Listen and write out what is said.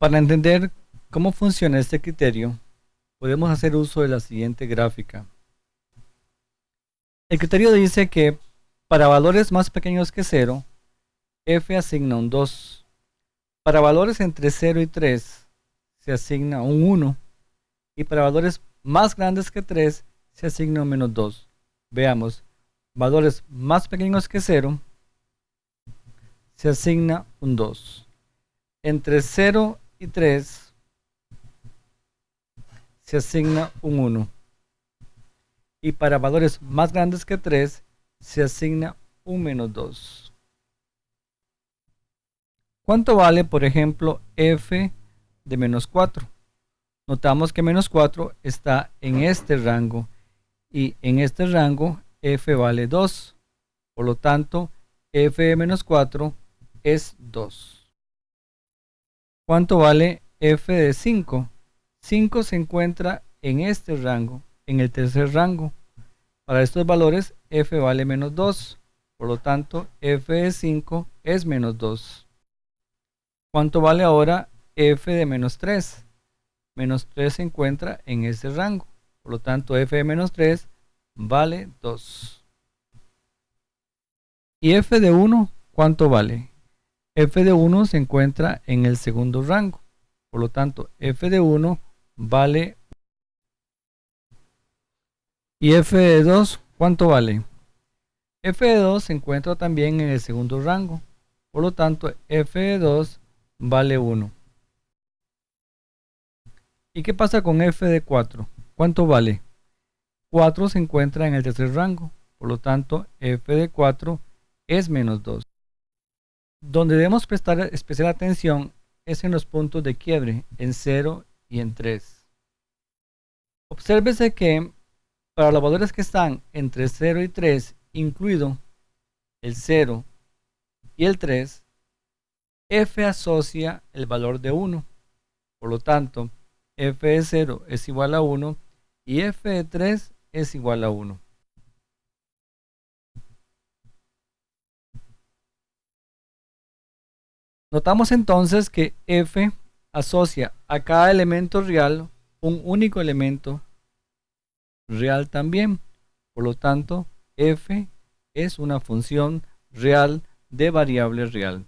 Para entender cómo funciona este criterio, podemos hacer uso de la siguiente gráfica. El criterio dice que para valores más pequeños que 0, f asigna un 2. Para valores entre 0 y 3, se asigna un 1. Y para valores más grandes que 3, se asigna un menos 2. Veamos, valores más pequeños que 0, se asigna un 2. Entre 0 y 3, se asigna un 1. Y para valores más grandes que 3, se asigna un menos 2. ¿Cuánto vale, por ejemplo, f de menos 4? Notamos que menos 4 está en este rango y en este rango f vale 2. Por lo tanto, f de menos 4 es 2. ¿Cuánto vale f de 5? 5 se encuentra en este rango, en el tercer rango. Para estos valores, f vale menos 2. Por lo tanto, f de 5 es menos 2. ¿Cuánto vale ahora f de menos 3? Menos 3 se encuentra en este rango. Por lo tanto, f de menos 3 vale 2. ¿Y f de 1 cuánto vale? F de 1 se encuentra en el segundo rango. Por lo tanto, f de 1 vale 1. ¿Y f de 2 cuánto vale? F de 2 se encuentra también en el segundo rango. Por lo tanto, f de 2 vale 1. ¿Y qué pasa con f de 4? ¿Cuánto vale? 4 se encuentra en el tercer rango. Por lo tanto, f de 4 es menos 2. Donde debemos prestar especial atención es en los puntos de quiebre, en 0 y en 3. Obsérvese que para los valores que están entre 0 y 3, incluido el 0 y el 3, f asocia el valor de 1. Por lo tanto, f de 0 es igual a 1 y f de 3 es igual a 1. Notamos entonces que f asocia a cada elemento real un único elemento real también. Por lo tanto, f es una función real de variable real.